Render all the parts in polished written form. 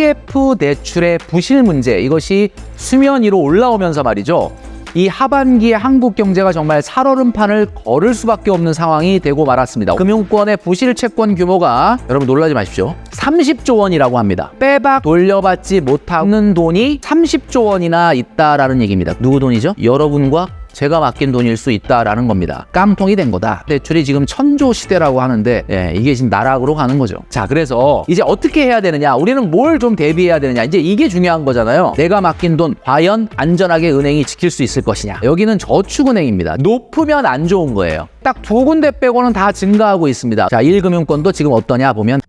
PF 대출의 부실 문제, 이것이 수면 위로 올라오면서 말이죠. 이 하반기에 한국 경제가 정말 살얼음판을 걸을 수밖에 없는 상황이 되고 말았습니다. 금융권의 부실 채권 규모가, 여러분 놀라지 마십시오, 30조 원이라고 합니다. 빼박 돌려받지 못하는 돈이 30조 원이나 있다라는 얘기입니다. 누구 돈이죠? 여러분과 제가 맡긴 돈일 수 있다라는 겁니다. 깡통이 된 거다. 대출이 지금 1000조 시대라고 하는데, 이게 지금 나락으로 가는 거죠. 자, 그래서 이제 어떻게 해야 되느냐, 우리는 뭘 좀 대비해야 되느냐, 이제 이게 중요한 거잖아요. 내가 맡긴 돈 과연 안전하게 은행이 지킬 수 있을 것이냐. 여기는 저축은행입니다. 높으면 안 좋은 거예요. 딱 두 군데 빼고는 다 증가하고 있습니다. 자, 1금융권도 지금 어떠냐 보면,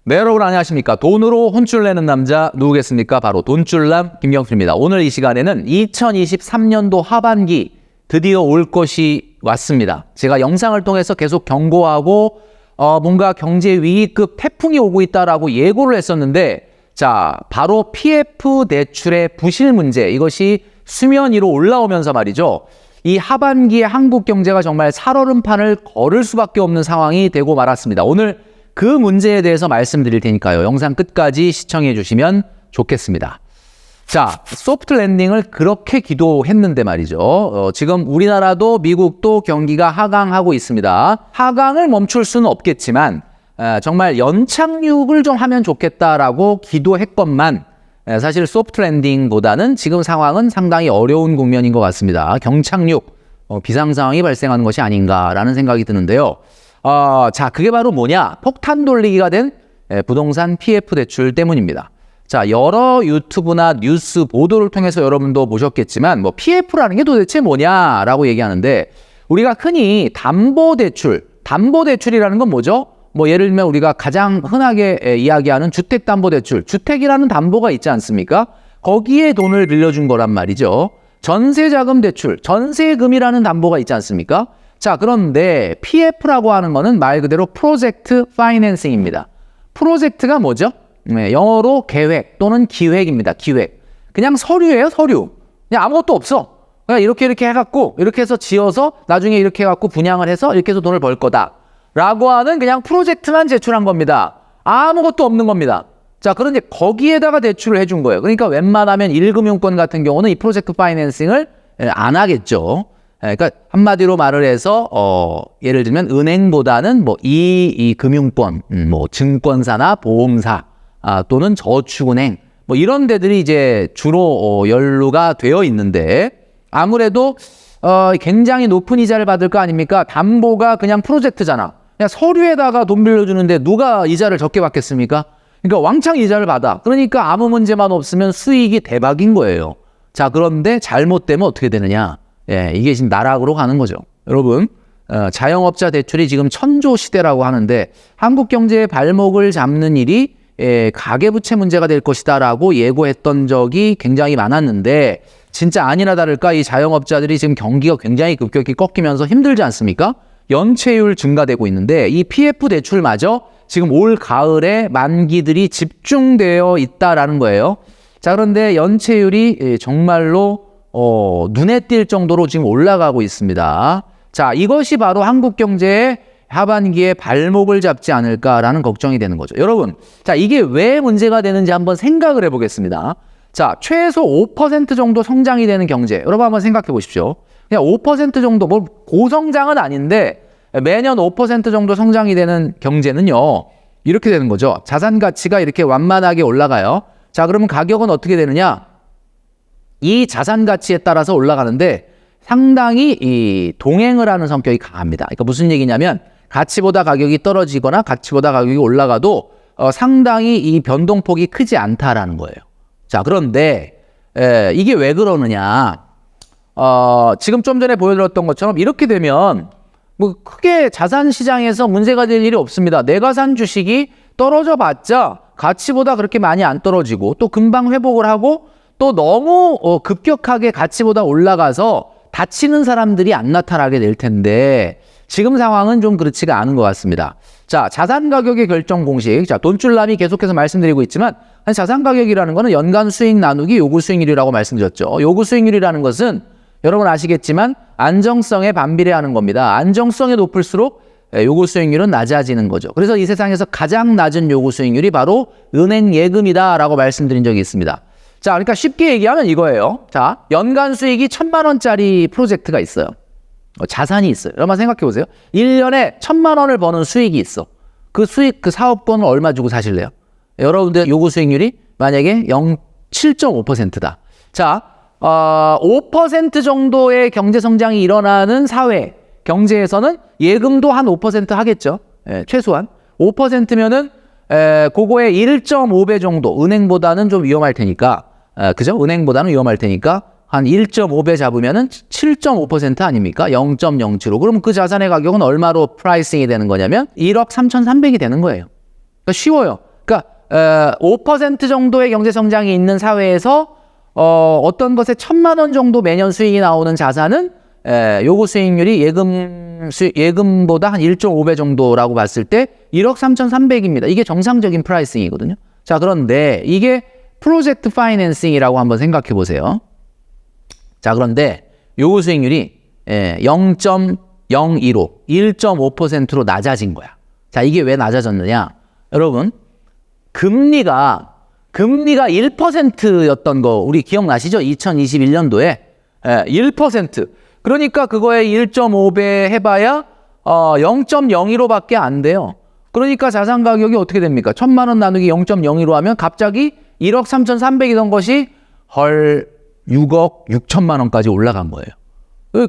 네, 여러분 안녕하십니까. 돈으로 혼쭐 내는 남자 누구겠습니까? 바로 돈줄남 김경필입니다. 오늘 이 시간에는 2023년도 하반기 드디어 올 것이 왔습니다. 제가 영상을 통해서 계속 경고하고 뭔가 경제 위기급 태풍이 오고 있다라고 예고를 했었는데, 자, 바로 PF 대출의 부실 문제, 이것이 수면 위로 올라오면서 말이죠. 이 하반기에 한국 경제가 정말 살얼음판을 걸을 수밖에 없는 상황이 되고 말았습니다. 오늘 그 문제에 대해서 말씀드릴 테니까요. 영상 끝까지 시청해 주시면 좋겠습니다. 자, 소프트 랜딩을 그렇게 기도했는데 말이죠. 지금 우리나라도 미국도 경기가 하강하고 있습니다. 하강을 멈출 수는 없겠지만 정말 연착륙을 좀 하면 좋겠다라고 기도했건만, 사실 소프트 랜딩보다는 지금 상황은 상당히 어려운 국면인 것 같습니다. 경착륙, 비상 상황이 발생하는 것이 아닌가라는 생각이 드는데요. 자, 그게 바로 뭐냐? 폭탄 돌리기가 된 부동산 PF 대출 때문입니다. 자, 여러 유튜브나 뉴스 보도를 통해서 여러분도 보셨겠지만, 뭐 PF라는 게 도대체 뭐냐라고 얘기하는데, 우리가 흔히 담보대출이라는 건 뭐죠? 뭐 예를 들면 우리가 가장 흔하게 이야기하는 주택담보대출, 주택이라는 담보가 있지 않습니까? 거기에 돈을 빌려준 거란 말이죠. 전세자금 대출, 전세금이라는 담보가 있지 않습니까? 자, 그런데 PF라고 하는 거는 말 그대로 프로젝트 파이낸싱입니다. 프로젝트가 뭐죠? 영어로 계획 또는 기획입니다. 기획. 그냥 서류예요, 서류. 그냥 아무것도 없어. 그냥 이렇게 해갖고, 이렇게 해서 지어서 나중에 이렇게 해갖고 분양을 해서 이렇게 해서 돈을 벌 거다 라고 하는 그냥 프로젝트만 제출한 겁니다. 아무것도 없는 겁니다. 자, 그런데 거기에다가 대출을 해준 거예요. 그러니까 웬만하면 1금융권 같은 경우는 이 프로젝트 파이낸싱을 안 하겠죠. 그러니까 한마디로 말을 해서 예를 들면 은행보다는 뭐 이 금융권, 뭐 증권사나 보험사, 또는 저축은행, 뭐 이런 데들이 이제 주로 연루가 되어 있는데, 아무래도 굉장히 높은 이자를 받을 거 아닙니까? 담보가 그냥 프로젝트잖아. 그냥 서류에다가 돈 빌려주는데 누가 이자를 적게 받겠습니까? 그러니까 왕창 이자를 받아. 그러니까 아무 문제만 없으면 수익이 대박인 거예요. 자, 그런데 잘못되면 어떻게 되느냐? 이게 지금 나락으로 가는 거죠. 여러분, 자영업자 대출이 지금 1000조 시대라고 하는데, 한국 경제의 발목을 잡는 일이 가계부채 문제가 될 것이다라고 예고했던 적이 굉장히 많았는데, 진짜 아니나 다를까 이 자영업자들이 지금 경기가 굉장히 급격히 꺾이면서 힘들지 않습니까? 연체율 증가되고 있는데, 이 PF 대출마저 지금 올 가을에 만기들이 집중되어 있다라는 거예요. 자, 그런데 연체율이 정말로 눈에 띌 정도로 지금 올라가고 있습니다. 자, 이것이 바로 한국 경제의 하반기에 발목을 잡지 않을까라는 걱정이 되는 거죠. 여러분, 자, 이게 왜 문제가 되는지 한번 생각을 해보겠습니다. 자, 최소 5% 정도 성장이 되는 경제, 여러분 한번 생각해 보십시오. 그냥 5% 정도, 뭐 고성장은 아닌데 매년 5% 정도 성장이 되는 경제는요, 이렇게 되는 거죠. 자산 가치가 이렇게 완만하게 올라가요. 자, 그러면 가격은 어떻게 되느냐? 이 자산 가치에 따라서 올라가는데 상당히 이 동행을 하는 성격이 강합니다. 그러니까 무슨 얘기냐면, 가치보다 가격이 떨어지거나 가치보다 가격이 올라가도 상당히 이 변동폭이 크지 않다라는 거예요. 자, 그런데 이게 왜 그러느냐? 지금 좀 전에 보여드렸던 것처럼 이렇게 되면 뭐 크게 자산 시장에서 문제가 될 일이 없습니다. 내가 산 주식이 떨어져 봤자 가치보다 그렇게 많이 안 떨어지고, 또 금방 회복을 하고, 또 너무 급격하게 가치보다 올라가서 다치는 사람들이 안 나타나게 될 텐데, 지금 상황은 좀 그렇지가 않은 것 같습니다. 자, 자산 가격의 결정 공식. 자, 돈줄남이 계속해서 말씀드리고 있지만 자산 가격이라는 거는 연간 수익 나누기 요구 수익률이라고 말씀드렸죠. 요구 수익률이라는 것은 여러분 아시겠지만 안정성에 반비례하는 겁니다. 안정성이 높을수록 요구 수익률은 낮아지는 거죠. 그래서 이 세상에서 가장 낮은 요구 수익률이 바로 은행 예금이다라고 말씀드린 적이 있습니다. 자, 그러니까 쉽게 얘기하면 이거예요. 자, 연간 수익이 1,000만 원짜리 프로젝트가 있어요. 자산이 있어요. 여러분 생각해 보세요. 1년에 1,000만 원을 버는 수익이 있어. 그 수익, 그 사업권을 얼마 주고 사실래요? 여러분들 요구 수익률이 만약에 7.5%다. 자, 5% 정도의 경제 성장이 일어나는 사회, 경제에서는 예금도 한 5% 하겠죠. 최소한. 5%면은 그거의 1.5배 정도, 은행보다는 좀 위험할 테니까, 그죠? 은행보다는 위험할 테니까 한 1.5배 잡으면은 7.5% 아닙니까? 0.075. 그럼 그 자산의 가격은 얼마로 프라이싱이 되는 거냐면 1억 3,300이 되는 거예요. 그러니까 쉬워요. 그러니까 5% 정도의 경제 성장이 있는 사회에서 어떤 것에 1,000만 원 정도 매년 수익이 나오는 자산은 요구 수익률이 예금보다 한 1.5배 정도라고 봤을 때 1억 3,300입니다. 이게 정상적인 프라이싱이거든요. 자, 그런데 이게 프로젝트 파이낸싱이라고 한번 생각해 보세요. 자, 그런데 요구 수익률이 0.015, 1.5%로 낮아진 거야. 자, 이게 왜 낮아졌느냐? 여러분, 금리가 1%였던 거 우리 기억나시죠? 2021년도에 1%. 그러니까 그거에 1.5배 해봐야 0.02로밖에 안 돼요. 그러니까 자산 가격이 어떻게 됩니까? 1,000만 원 나누기 0.02로 하면 갑자기 1억 3,300이던 것이 헐 6억 6천만 원까지 올라간 거예요.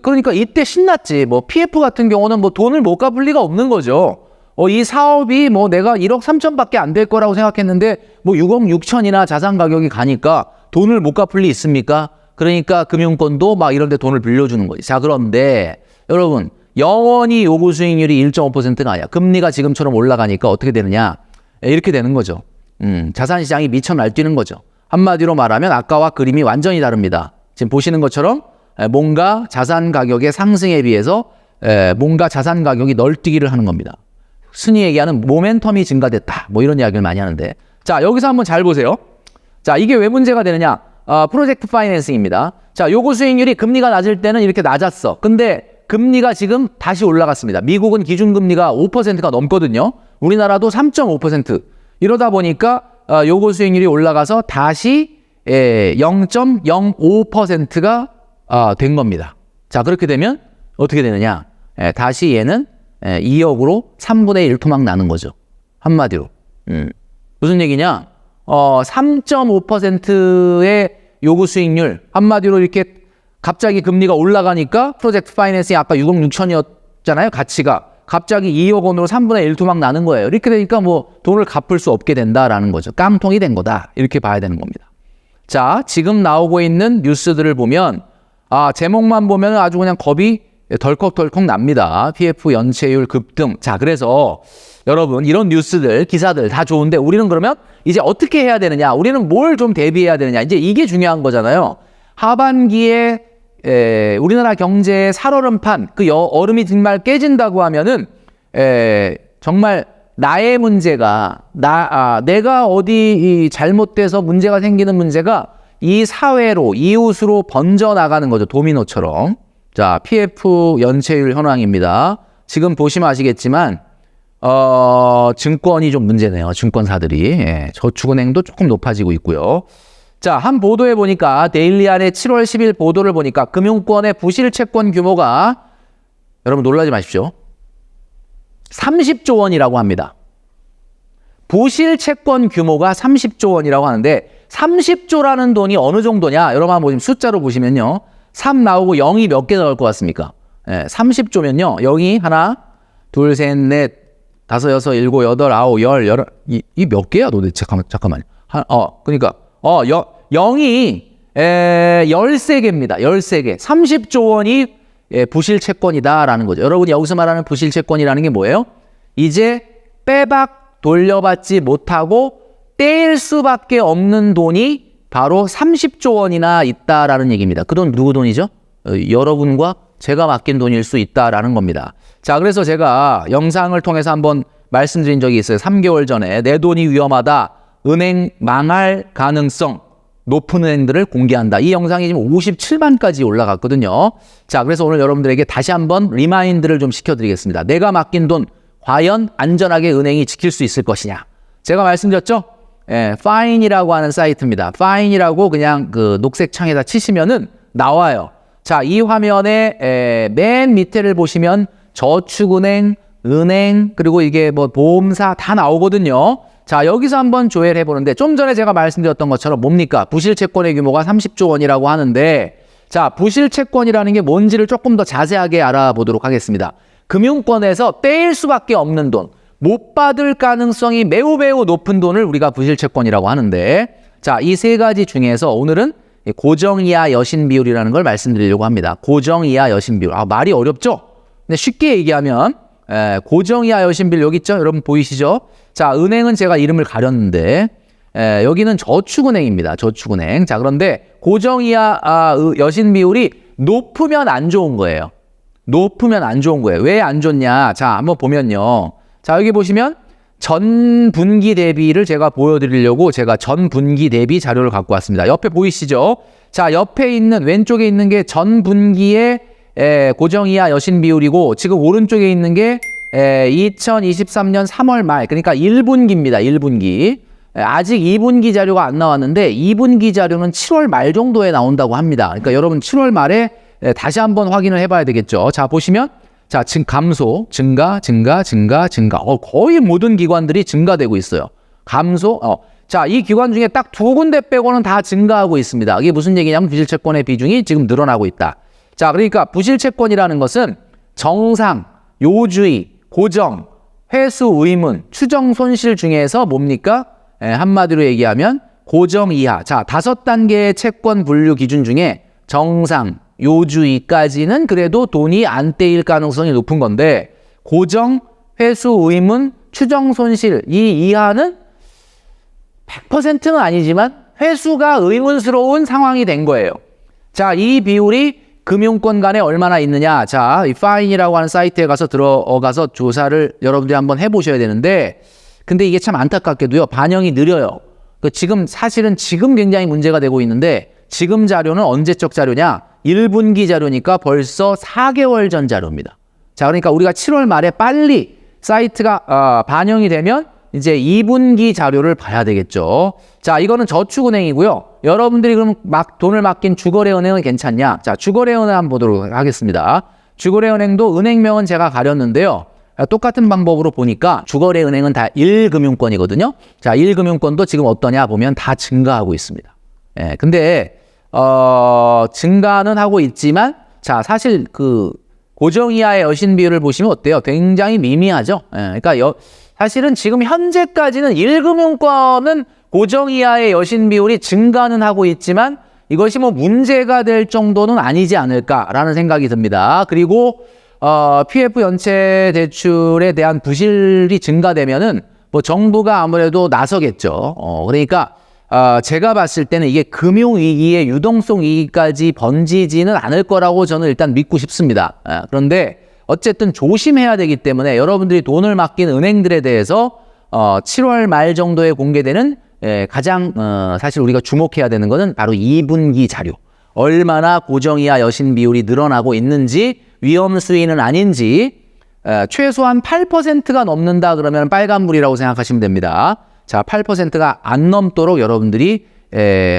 그러니까 이때 신났지. 뭐 PF 같은 경우는 뭐 돈을 못 갚을 리가 없는 거죠. 이 사업이 뭐 내가 1억 3천밖에 안 될 거라고 생각했는데 뭐 6억 6천이나 자산 가격이 가니까 돈을 못 갚을 리 있습니까? 그러니까 금융권도 막 이런 데 돈을 빌려주는 거지. 자, 그런데 여러분 영원히 요구 수익률이 1.5%가 아니야. 금리가 지금처럼 올라가니까 어떻게 되느냐? 이렇게 되는 거죠. 자산시장이 미쳐 날뛰는 거죠. 한마디로 말하면 아까와 그림이 완전히 다릅니다. 지금 보시는 것처럼 뭔가 자산 가격의 상승에 비해서 뭔가 자산 가격이 널뛰기를 하는 겁니다. 흔히 얘기하는 모멘텀이 증가됐다. 뭐 이런 이야기를 많이 하는데. 자, 여기서 한번 잘 보세요. 자, 이게 왜 문제가 되느냐? 프로젝트 파이낸싱입니다. 자, 요구 수익률이 금리가 낮을 때는 이렇게 낮았어. 근데 금리가 지금 다시 올라갔습니다. 미국은 기준금리가 5%가 넘거든요. 우리나라도 3.5%. 이러다 보니까 요구 수익률이 올라가서 다시 0.05%가 된 겁니다. 자, 그렇게 되면 어떻게 되느냐? 다시 얘는 2억으로 3분의 1 토막 나는 거죠. 한마디로. 무슨 얘기냐? 3.5%의 요구 수익률, 한마디로 이렇게 갑자기 금리가 올라가니까 프로젝트 파이낸싱이 아까 6억 6천이었잖아요. 가치가. 갑자기 2억 원으로 3분의 1 토막 나는 거예요. 이렇게 되니까 뭐 돈을 갚을 수 없게 된다라는 거죠. 깡통이 된 거다. 이렇게 봐야 되는 겁니다. 자, 지금 나오고 있는 뉴스들을 보면 제목만 보면 아주 그냥 겁이 덜컥덜컥 납니다. PF 연체율 급등. 자, 그래서 여러분 이런 뉴스들, 기사들 다 좋은데 우리는 그러면 이제 어떻게 해야 되느냐? 우리는 뭘 좀 대비해야 되느냐? 이제 이게 중요한 거잖아요. 하반기에 우리나라 경제의 살얼음판, 그 얼음이 정말 깨진다고 하면은 정말 나의 문제가 내가 어디 잘못돼서 문제가 생기는 문제가 이 사회로, 이웃으로 번져 나가는 거죠. 도미노처럼. 자, PF 연체율 현황입니다. 지금 보시면 아시겠지만 증권이 좀 문제네요. 증권사들이. 저축은행도 조금 높아지고 있고요. 자, 한 보도에 보니까 데일리안의 7월 10일 보도를 보니까 금융권의 부실 채권 규모가 여러분 놀라지 마십시오. 30조 원이라고 합니다. 부실 채권 규모가 30조 원이라고 하는데 30조라는 돈이 어느 정도냐? 여러분 한번 숫자로 보시면요. 3 나오고 0이 몇 개 나올 것 같습니까? 30조면요. 0이 하나, 둘, 셋, 넷, 다섯, 여섯, 일곱, 여덟, 아홉, 열, 이 몇 개야 도대체? 잠깐만요. 그러니까 0이 13개입니다. 13개. 30조 원이 부실 채권이다라는 거죠. 여러분이 여기서 말하는 부실 채권이라는 게 뭐예요? 이제 빼박 돌려받지 못하고 떼일 수밖에 없는 돈이 바로 30조 원이나 있다라는 얘기입니다. 그 돈 누구 돈이죠? 여러분과 제가 맡긴 돈일 수 있다라는 겁니다. 자, 그래서 제가 영상을 통해서 한번 말씀드린 적이 있어요. 3개월 전에 내 돈이 위험하다. 은행 망할 가능성 높은 은행들을 공개한다. 이 영상이 지금 57만까지 올라갔거든요. 자, 그래서 오늘 여러분들에게 다시 한번 리마인드를 좀 시켜드리겠습니다. 내가 맡긴 돈 과연 안전하게 은행이 지킬 수 있을 것이냐. 제가 말씀드렸죠? fine이라고 하는 사이트입니다. fine이라고 그냥 그 녹색 창에다 치시면은 나와요. 자, 이 화면에 맨 밑에를 보시면 저축은행, 은행, 그리고 이게 뭐 보험사 다 나오거든요. 자, 여기서 한번 조회를 해보는데 좀 전에 제가 말씀드렸던 것처럼 뭡니까? 부실채권의 규모가 30조 원이라고 하는데 자, 부실채권이라는 게 뭔지를 조금 더 자세하게 알아보도록 하겠습니다. 금융권에서 떼일 수밖에 없는 돈, 못 받을 가능성이 매우 높은 돈을 우리가 부실채권이라고 하는데 자, 이 세 가지 중에서 오늘은 고정이하 여신 비율이라는 걸 말씀드리려고 합니다. 고정이하 여신 비율. 말이 어렵죠? 근데 쉽게 얘기하면 고정이하 여신 비율 여기 있죠? 여러분 보이시죠? 자, 은행은 제가 이름을 가렸는데 여기는 저축은행입니다. 저축은행. 자, 그런데 고정이하 여신 비율이 높으면 안 좋은 거예요. 높으면 안 좋은 거예요. 왜 안 좋냐? 자, 한번 보면요. 자, 여기 보시면 전 분기 대비를 제가 보여드리려고 제가 전 분기 대비 자료를 갖고 왔습니다. 옆에 보이시죠? 자, 옆에 있는 왼쪽에 있는 게 전 분기의 고정이하 여신 비율이고 지금 오른쪽에 있는 게 2023년 3월 말 그러니까 1분기입니다. 1분기. 아직 2분기 자료가 안 나왔는데 2분기 자료는 7월 말 정도에 나온다고 합니다. 그러니까 여러분 7월 말에 다시 한번 확인을 해봐야 되겠죠. 자, 보시면 자, 감소, 증가. 거의 모든 기관들이 증가되고 있어요. 감소. 자, 이 기관 중에 딱 두 군데 빼고는 다 증가하고 있습니다. 이게 무슨 얘기냐면 부실채권의 비중이 지금 늘어나고 있다. 자, 그러니까 부실채권이라는 것은 정상, 요주의, 고정, 회수 의문, 추정 손실 중에서 뭡니까? 한마디로 얘기하면 고정 이하. 자, 5단계의 채권 분류 기준 중에 정상, 요주의까지는 그래도 돈이 안 떼일 가능성이 높은 건데 고정, 회수 의문, 추정 손실 이 이하는 100%는 아니지만 회수가 의문스러운 상황이 된 거예요. 자, 이 비율이 금융권 간에 얼마나 있느냐. 자, 이 fine이라고 하는 사이트에 가서 들어가서 조사를 여러분들이 한번 해보셔야 되는데 근데 이게 참 안타깝게도요. 반영이 느려요. 지금 사실은 지금 굉장히 문제가 되고 있는데 지금 자료는 언제적 자료냐. 1분기 자료니까 벌써 4개월 전 자료입니다. 자, 그러니까 우리가 7월 말에 빨리 사이트가 반영이 되면 이제 2분기 자료를 봐야 되겠죠. 자, 이거는 저축은행이고요. 여러분들이 그럼 돈을 맡긴 주거래은행은 괜찮냐? 자, 주거래은행 한번 보도록 하겠습니다. 주거래은행도 은행명은 제가 가렸는데요. 똑같은 방법으로 보니까 주거래은행은 다 1금융권이거든요. 자, 1금융권도 지금 어떠냐 보면 다 증가하고 있습니다. 근데 증가는 하고 있지만 자, 사실 그 고정 이하의 여신 비율을 보시면 어때요? 굉장히 미미하죠. 그러니까 사실은 지금 현재까지는 1금융권은 고정 이하의 여신 비율이 증가는 하고 있지만 이것이 뭐 문제가 될 정도는 아니지 않을까라는 생각이 듭니다. 그리고 PF 연체 대출에 대한 부실이 증가되면은 뭐 정부가 아무래도 나서겠죠. 그러니까 제가 봤을 때는 이게 금융위기의 유동성 위기까지 번지지는 않을 거라고 저는 일단 믿고 싶습니다. 그런데 어쨌든 조심해야 되기 때문에 여러분들이 돈을 맡긴 은행들에 대해서 7월 말 정도에 공개되는 가장 사실 우리가 주목해야 되는 거는 바로 2분기 자료. 얼마나 고정이하 여신 비율이 늘어나고 있는지 위험 수위는 아닌지 최소한 8%가 넘는다 그러면 빨간불이라고 생각하시면 됩니다. 자, 8%가 안 넘도록 여러분들이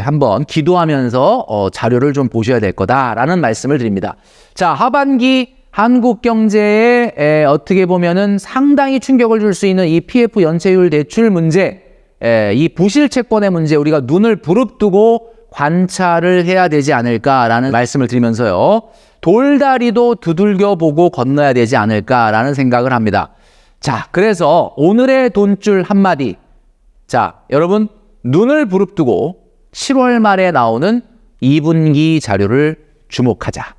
한번 기도하면서 자료를 좀 보셔야 될 거다라는 말씀을 드립니다. 자, 하반기 한국 경제에 어떻게 보면은 상당히 충격을 줄 수 있는 이 PF 연체율 대출 문제, 이 부실 채권의 문제 우리가 눈을 부릅뜨고 관찰을 해야 되지 않을까라는 말씀을 드리면서요. 돌다리도 두들겨 보고 건너야 되지 않을까라는 생각을 합니다. 자, 그래서 오늘의 돈줄 한마디. 자, 여러분 눈을 부릅뜨고 7월 말에 나오는 2분기 자료를 주목하자.